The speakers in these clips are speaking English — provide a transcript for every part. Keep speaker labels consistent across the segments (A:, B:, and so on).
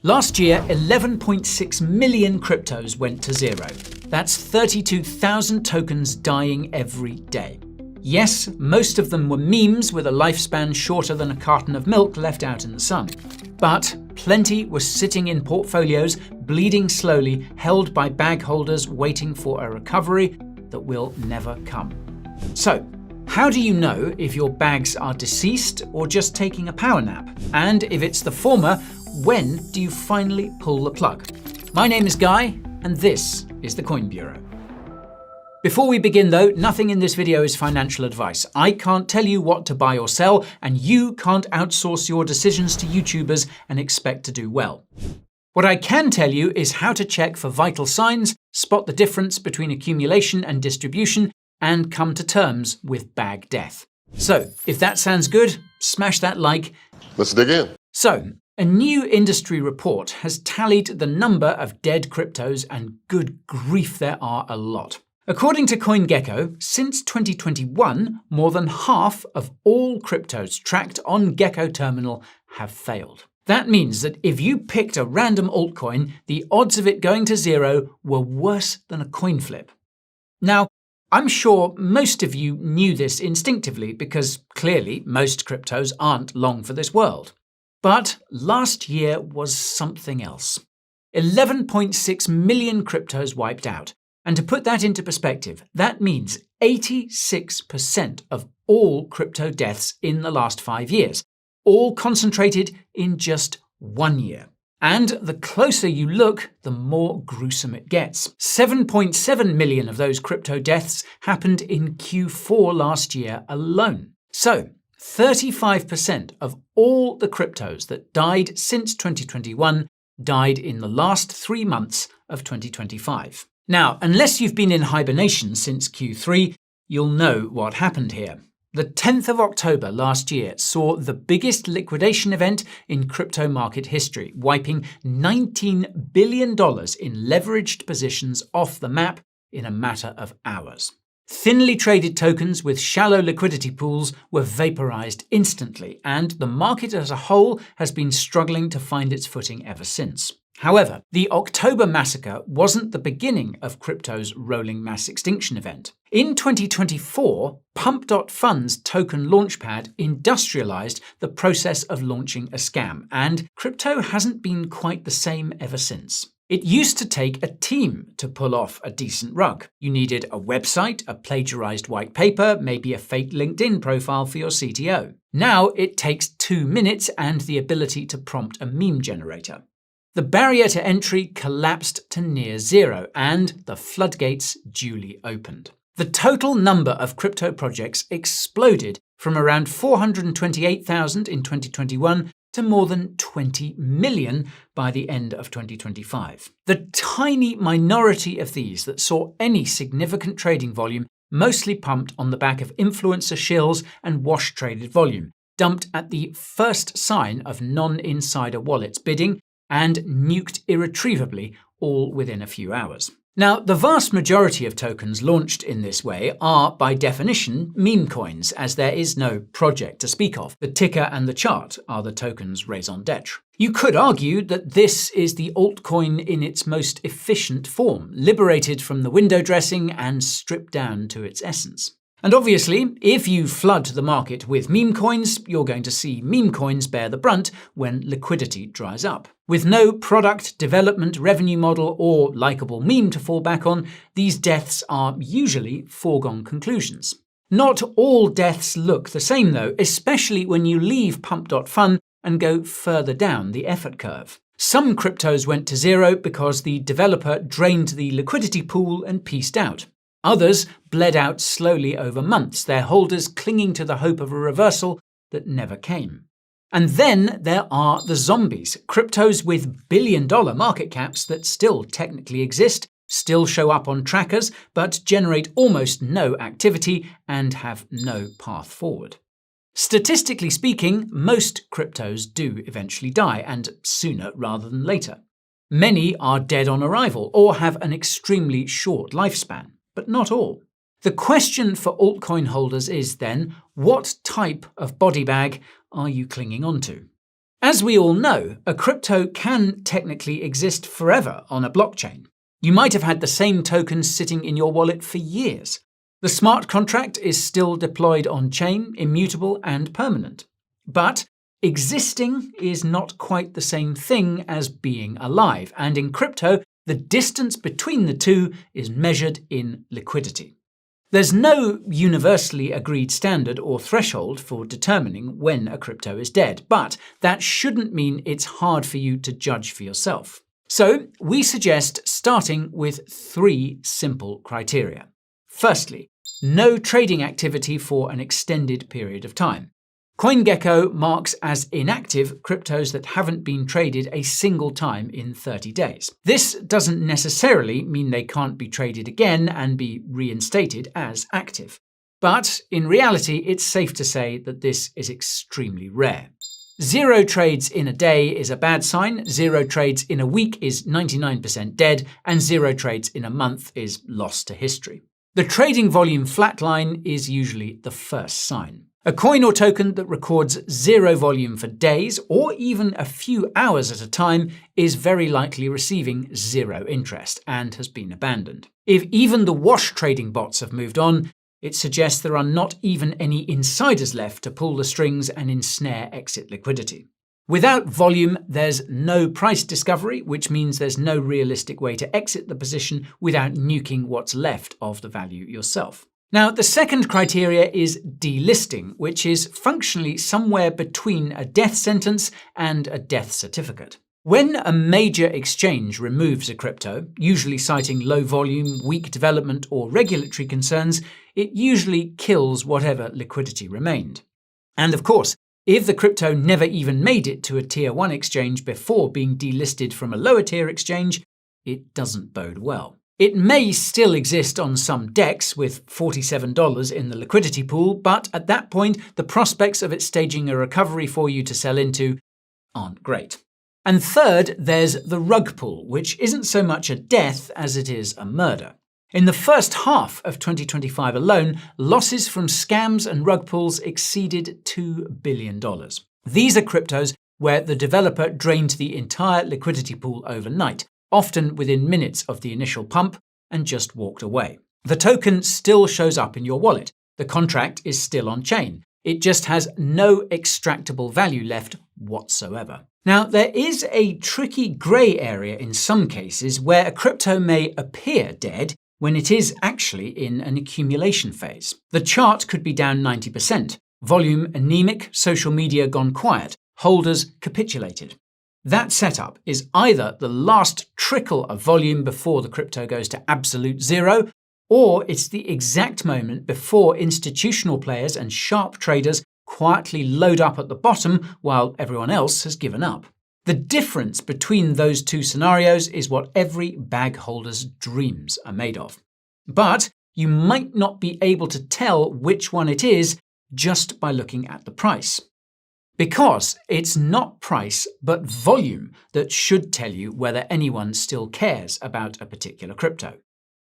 A: Last year, 11.6 million cryptos went to zero. That's 32,000 tokens dying every day. Yes, most of them were memes with a lifespan shorter than a carton of milk left out in the sun. But plenty were sitting in portfolios, bleeding slowly, held by bag holders waiting for a recovery that will never come. So, how do you know if your bags are deceased or just taking a power nap? And if it's the former, when do you finally pull the plug? My name is Guy, and this is the Coin Bureau. Before we begin though, nothing in this video is financial advice. I can't tell you what to buy or sell, and you can't outsource your decisions to YouTubers and expect to do well. What I can tell you is how to check for vital signs, spot the difference between accumulation and distribution, and come to terms with bag death. So, if that sounds good, smash that like.
B: Let's dig in.
A: So, a new industry report has tallied the number of dead cryptos, and good grief, there are a lot. According to CoinGecko, since 2021, more than half of all cryptos tracked on Gecko Terminal have failed. That means that if you picked a random altcoin, the odds of it going to zero were worse than a coin flip. Now, I'm sure most of you knew this instinctively because clearly most cryptos aren't long for this world. But last year was something else. 11.6 million cryptos wiped out. And to put that into perspective, that means 86% of all crypto deaths in the last 5 years, all concentrated in just 1 year. And the closer you look, the more gruesome it gets. 7.7 million of those crypto deaths happened in Q4 last year alone. So, 35% of all the cryptos that died since 2021 died in the last 3 months of 2025. Now, unless you've been in hibernation since Q3, you'll know what happened here. The 10th of October last year saw the biggest liquidation event in crypto market history, wiping $19 billion in leveraged positions off the map in a matter of hours. Thinly traded tokens with shallow liquidity pools were vaporized instantly, and the market as a whole has been struggling to find its footing ever since. However, the October massacre wasn't the beginning of crypto's rolling mass extinction event. In 2024, Pump.fun's token launchpad industrialized the process of launching a scam, and crypto hasn't been quite the same ever since. It used to take a team to pull off a decent rug. You needed a website, a plagiarized white paper, maybe a fake LinkedIn profile for your CTO. Now it takes 2 minutes and the ability to prompt a meme generator. The barrier to entry collapsed to near zero, and the floodgates duly opened. The total number of crypto projects exploded from around 428,000 in 2021 to more than 20 million by the end of 2025. The tiny minority of these that saw any significant trading volume mostly pumped on the back of influencer shills and wash-traded volume, dumped at the first sign of non-insider wallets bidding, and nuked irretrievably, all within a few hours. Now, the vast majority of tokens launched in this way are, by definition, meme coins, as there is no project to speak of. The ticker and the chart are the token's raison d'etre. You could argue that this is the altcoin in its most efficient form, liberated from the window dressing and stripped down to its essence. And obviously, if you flood the market with meme coins, you're going to see meme coins bear the brunt when liquidity dries up. With no product, development, revenue model, or likable meme to fall back on, these deaths are usually foregone conclusions. Not all deaths look the same though, especially when you leave Pump.fun and go further down the effort curve. Some cryptos went to zero because the developer drained the liquidity pool and peaced out. Others bled out slowly over months, their holders clinging to the hope of a reversal that never came. And then there are the zombies, cryptos with billion-dollar market caps that still technically exist, still show up on trackers, but generate almost no activity and have no path forward. Statistically speaking, most cryptos do eventually die, and sooner rather than later. Many are dead on arrival or have an extremely short lifespan. But not all. The question for altcoin holders is then, what type of body bag are you clinging onto? As we all know, a crypto can technically exist forever on a blockchain. You might have had the same tokens sitting in your wallet for years. The smart contract is still deployed on-chain, immutable and permanent. But existing is not quite the same thing as being alive, and in crypto, the distance between the two is measured in liquidity. There's no universally agreed standard or threshold for determining when a crypto is dead, but that shouldn't mean it's hard for you to judge for yourself. So, we suggest starting with 3 simple criteria. Firstly, no trading activity for an extended period of time. CoinGecko marks as inactive cryptos that haven't been traded a single time in 30 days. This doesn't necessarily mean they can't be traded again and be reinstated as active. But in reality, it's safe to say that this is extremely rare. 0 trades in a day is a bad sign, 0 trades in a week is 99% dead, and 0 trades in a month is lost to history. The trading volume flatline is usually the first sign. A coin or token that records 0 volume for days or even a few hours at a time is very likely receiving 0 interest and has been abandoned. If even the wash trading bots have moved on, it suggests there are not even any insiders left to pull the strings and ensnare exit liquidity. Without volume, there's no price discovery, which means there's no realistic way to exit the position without nuking what's left of the value yourself. Now, the second criteria is delisting, which is functionally somewhere between a death sentence and a death certificate. When a major exchange removes a crypto, usually citing low volume, weak development, or regulatory concerns, it usually kills whatever liquidity remained. And of course, if the crypto never even made it to a Tier 1 exchange before being delisted from a lower tier exchange, it doesn't bode well. It may still exist on some DEX with $47 in the liquidity pool, but at that point, the prospects of it staging a recovery for you to sell into aren't great. And third, there's the rug pull, which isn't so much a death as it is a murder. In the first half of 2025 alone, losses from scams and rug pulls exceeded $2 billion. These are cryptos where the developer drained the entire liquidity pool overnight, often within minutes of the initial pump, and just walked away. The token still shows up in your wallet. The contract is still on chain. It just has no extractable value left whatsoever. Now, there is a tricky grey area in some cases where a crypto may appear dead when it is actually in an accumulation phase. The chart could be down 90%, volume anemic, social media gone quiet, holders capitulated. That setup is either the last trickle of volume before the crypto goes to absolute zero, or it's the exact moment before institutional players and sharp traders quietly load up at the bottom while everyone else has given up. The difference between those two scenarios is what every bag holder's dreams are made of. But you might not be able to tell which one it is just by looking at the price. Because it's not price, but volume that should tell you whether anyone still cares about a particular crypto.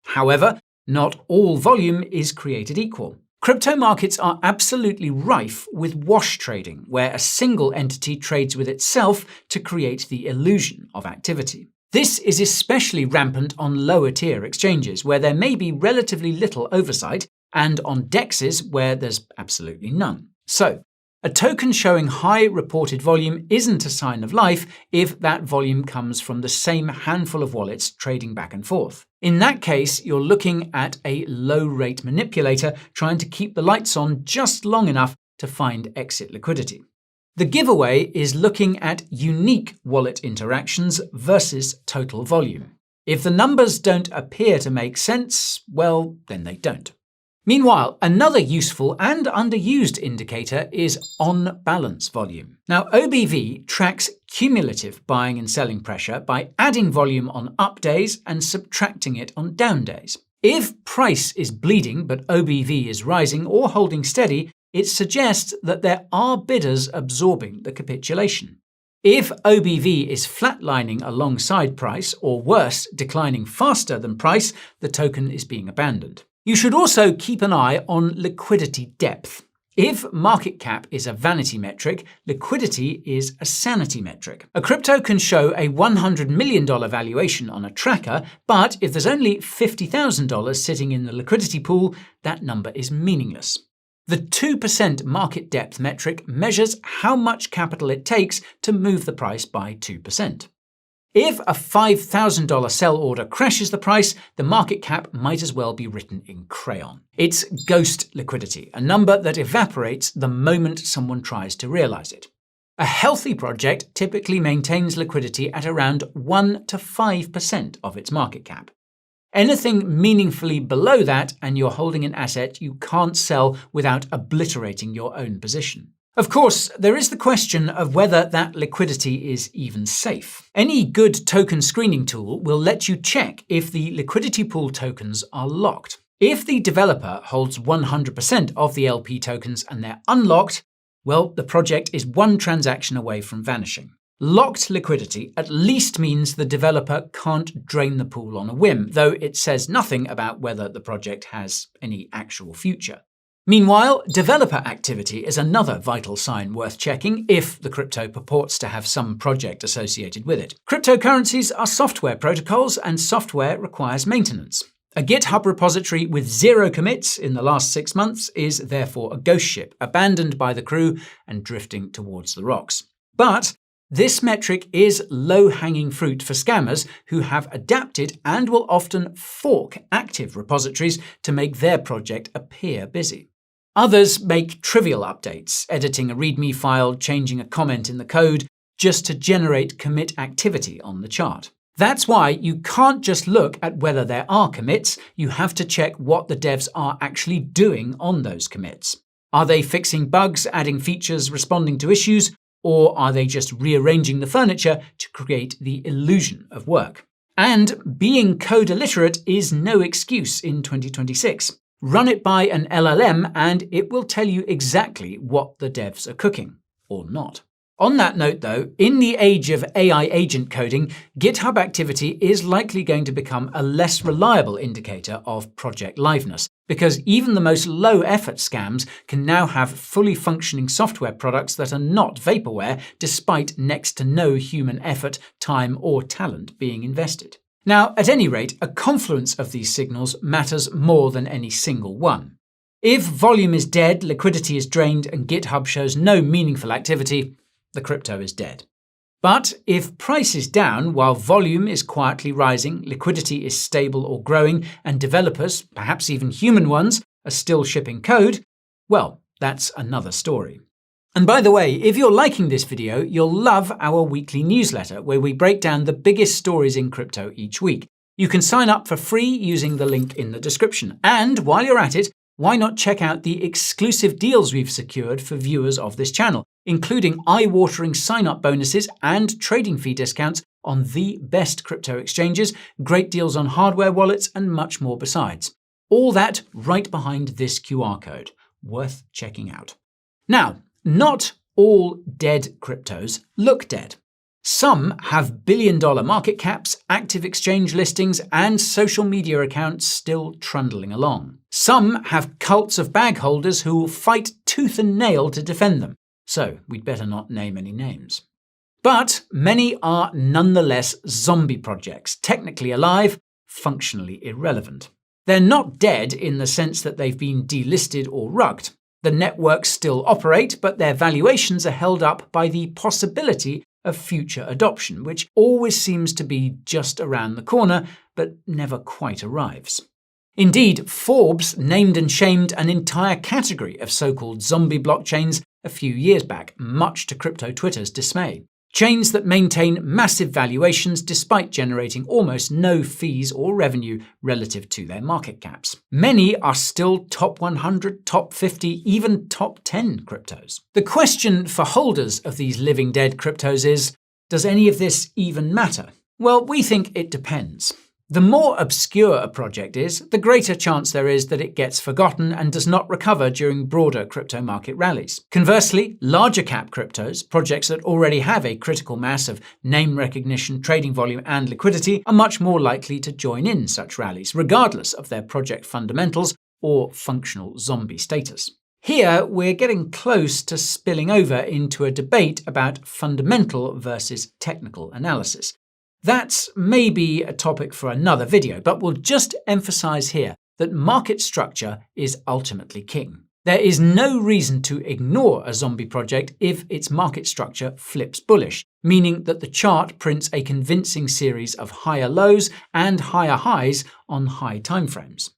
A: However, not all volume is created equal. Crypto markets are absolutely rife with wash trading, where a single entity trades with itself to create the illusion of activity. This is especially rampant on lower tier exchanges, where there may be relatively little oversight, and on DEXs where there's absolutely none. So, a token showing high reported volume isn't a sign of life if that volume comes from the same handful of wallets trading back and forth. In that case, you're looking at a low-rate manipulator trying to keep the lights on just long enough to find exit liquidity. The giveaway is looking at unique wallet interactions versus total volume. If the numbers don't appear to make sense, well, then they don't. Meanwhile, another useful and underused indicator is on-balance volume. Now, OBV tracks cumulative buying and selling pressure by adding volume on up days and subtracting it on down days. If price is bleeding but OBV is rising or holding steady, it suggests that there are bidders absorbing the capitulation. If OBV is flatlining alongside price, or worse, declining faster than price, the token is being abandoned. You should also keep an eye on liquidity depth. If market cap is a vanity metric, liquidity is a sanity metric. A crypto can show a $100 million valuation on a tracker, but if there's only $50,000 sitting in the liquidity pool, that number is meaningless. The 2% market depth metric measures how much capital it takes to move the price by 2%. If a $5,000 sell order crashes the price, the market cap might as well be written in crayon. It's ghost liquidity, a number that evaporates the moment someone tries to realize it. A healthy project typically maintains liquidity at around 1 to 5% of its market cap. Anything meaningfully below that, and you're holding an asset you can't sell without obliterating your own position. Of course, there is the question of whether that liquidity is even safe. Any good token screening tool will let you check if the liquidity pool tokens are locked. If the developer holds 100% of the LP tokens and they're unlocked, well, the project is one transaction away from vanishing. Locked liquidity at least means the developer can't drain the pool on a whim, though it says nothing about whether the project has any actual future. Meanwhile, developer activity is another vital sign worth checking if the crypto purports to have some project associated with it. Cryptocurrencies are software protocols, and software requires maintenance. A GitHub repository with 0 commits in the last 6 months is therefore a ghost ship, abandoned by the crew and drifting towards the rocks. But this metric is low-hanging fruit for scammers who have adapted and will often fork active repositories to make their project appear busy. Others make trivial updates, editing a README file, changing a comment in the code, just to generate commit activity on the chart. That's why you can't just look at whether there are commits, you have to check what the devs are actually doing on those commits. Are they fixing bugs, adding features, responding to issues, or are they just rearranging the furniture to create the illusion of work? And being code illiterate is no excuse in 2026. Run it by an LLM and it will tell you exactly what the devs are cooking, or not. On that note though, in the age of AI agent coding, GitHub activity is likely going to become a less reliable indicator of project liveness, because even the most low-effort scams can now have fully functioning software products that are not vaporware, despite next to no human effort, time, or talent being invested. Now, at any rate, a confluence of these signals matters more than any single one. If volume is dead, liquidity is drained, and GitHub shows no meaningful activity, the crypto is dead. But if price is down while volume is quietly rising, liquidity is stable or growing, and developers, perhaps even human ones, are still shipping code, well, that's another story. And by the way, if you're liking this video, you'll love our weekly newsletter, where we break down the biggest stories in crypto each week. You can sign up for free using the link in the description. And while you're at it, why not check out the exclusive deals we've secured for viewers of this channel, including eye-watering sign-up bonuses and trading fee discounts on the best crypto exchanges, great deals on hardware wallets, and much more besides. All that right behind this QR code. Worth checking out. Now, not all dead cryptos look dead. Some have billion-dollar market caps, active exchange listings, and social media accounts still trundling along. Some have cults of bag holders who will fight tooth and nail to defend them, so we'd better not name any names. But many are nonetheless zombie projects, technically alive, functionally irrelevant. They're not dead in the sense that they've been delisted or rugged. The networks still operate, but their valuations are held up by the possibility of future adoption, which always seems to be just around the corner, but never quite arrives. Indeed, Forbes named and shamed an entire category of so-called zombie blockchains a few years back, much to crypto Twitter's dismay. Chains that maintain massive valuations despite generating almost no fees or revenue relative to their market caps. Many are still top 100, top 50, even top 10 cryptos. The question for holders of these living dead cryptos is, does any of this even matter? Well, we think it depends. The more obscure a project is, the greater chance there is that it gets forgotten and does not recover during broader crypto market rallies. Conversely, larger cap cryptos, projects that already have a critical mass of name recognition, trading volume, and liquidity, are much more likely to join in such rallies, regardless of their project fundamentals or functional zombie status. Here, we're getting close to spilling over into a debate about fundamental versus technical analysis. That's maybe a topic for another video, but we'll just emphasize here that market structure is ultimately king. There is no reason to ignore a zombie project if its market structure flips bullish, meaning that the chart prints a convincing series of higher lows and higher highs on high timeframes.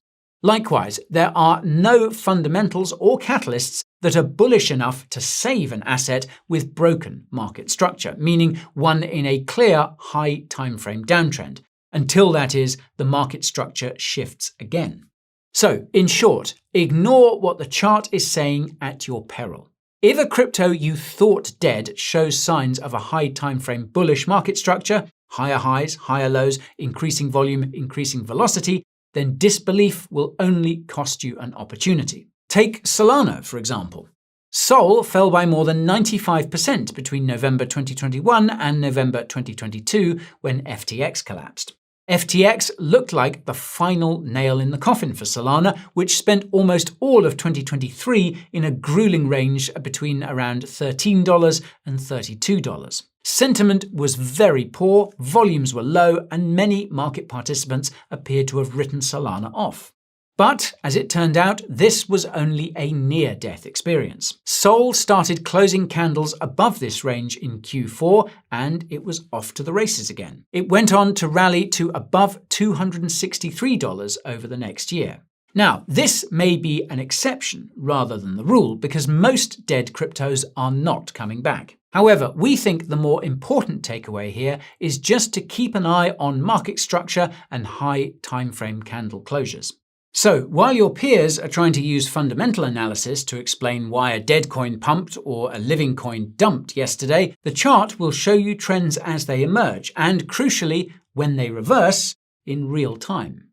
A: Likewise, there are no fundamentals or catalysts that are bullish enough to save an asset with broken market structure, meaning one in a clear high timeframe downtrend, until that is, the market structure shifts again. So, in short, ignore what the chart is saying at your peril. If a crypto you thought dead shows signs of a high timeframe bullish market structure, higher highs, higher lows, increasing volume, increasing velocity, then disbelief will only cost you an opportunity. Take Solana, for example. Sol fell by more than 95% between November 2021 and November 2022 when FTX collapsed. FTX looked like the final nail in the coffin for Solana, which spent almost all of 2023 in a grueling range between around $13 and $32. Sentiment was very poor, volumes were low, and many market participants appeared to have written Solana off. But, as it turned out, this was only a near-death experience. Sol started closing candles above this range in Q4, and it was off to the races again. It went on to rally to above $263 over the next year. Now, this may be an exception rather than the rule, because most dead cryptos are not coming back. However, we think the more important takeaway here is just to keep an eye on market structure and high timeframe candle closures. So, while your peers are trying to use fundamental analysis to explain why a dead coin pumped or a living coin dumped yesterday, the chart will show you trends as they emerge and, crucially, when they reverse, in real time.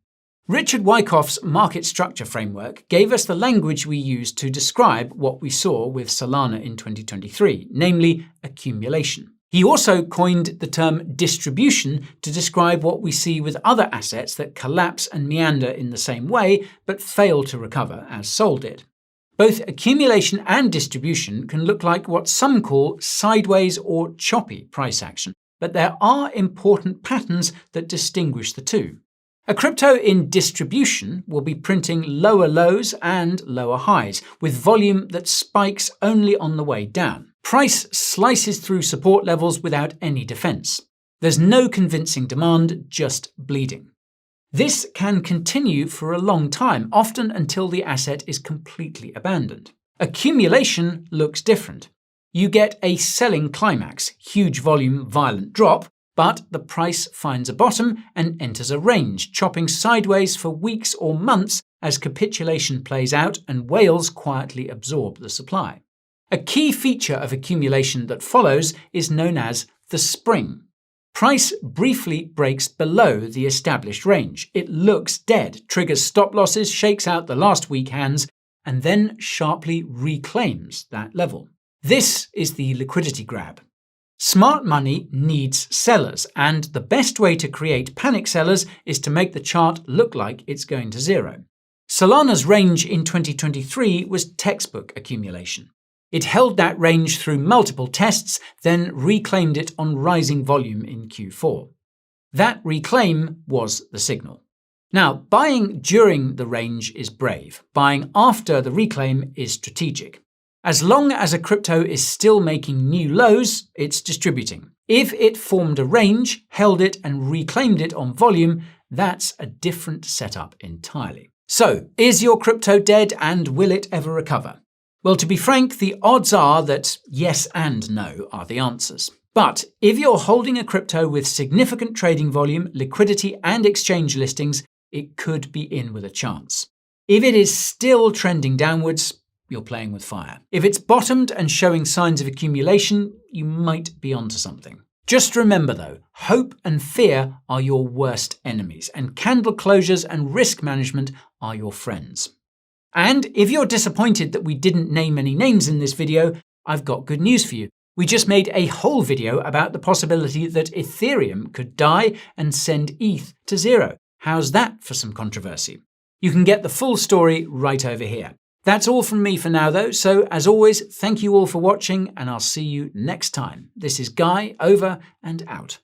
A: Richard Wyckoff's market structure framework gave us the language we used to describe what we saw with Solana in 2023, namely accumulation. He also coined the term distribution to describe what we see with other assets that collapse and meander in the same way but fail to recover, as Sol did. Both accumulation and distribution can look like what some call sideways or choppy price action, but there are important patterns that distinguish the two. A crypto in distribution will be printing lower lows and lower highs, with volume that spikes only on the way down. Price slices through support levels without any defense. There's no convincing demand, just bleeding. This can continue for a long time, often until the asset is completely abandoned. Accumulation looks different. You get a selling climax, huge volume, violent drop, but the price finds a bottom and enters a range, chopping sideways for weeks or months as capitulation plays out and whales quietly absorb the supply. A key feature of accumulation that follows is known as the spring. Price briefly breaks below the established range. It looks dead, triggers stop losses, shakes out the last weak hands, and then sharply reclaims that level. This is the liquidity grab. Smart money needs sellers, and the best way to create panic sellers is to make the chart look like it's going to zero. Solana's range in 2023 was textbook accumulation. It held that range through multiple tests, then reclaimed it on rising volume in Q4. That reclaim was the signal. Now, buying during the range is brave. Buying after the reclaim is strategic. As long as a crypto is still making new lows, it's distributing. If it formed a range, held it, and reclaimed it on volume, that's a different setup entirely. So, is your crypto dead and will it ever recover? Well, to be frank, the odds are that yes and no are the answers. But if you're holding a crypto with significant trading volume, liquidity, and exchange listings, it could be in with a chance. If it is still trending downwards, you're playing with fire. If it's bottomed and showing signs of accumulation, you might be onto something. Just remember though, hope and fear are your worst enemies, and candle closures and risk management are your friends. And if you're disappointed that we didn't name any names in this video, I've got good news for you. We just made a whole video about the possibility that Ethereum could die and send ETH to zero. How's that for some controversy? You can get the full story right over here. That's all from me for now though, so as always, thank you all for watching and I'll see you next time. This is Guy, over and out.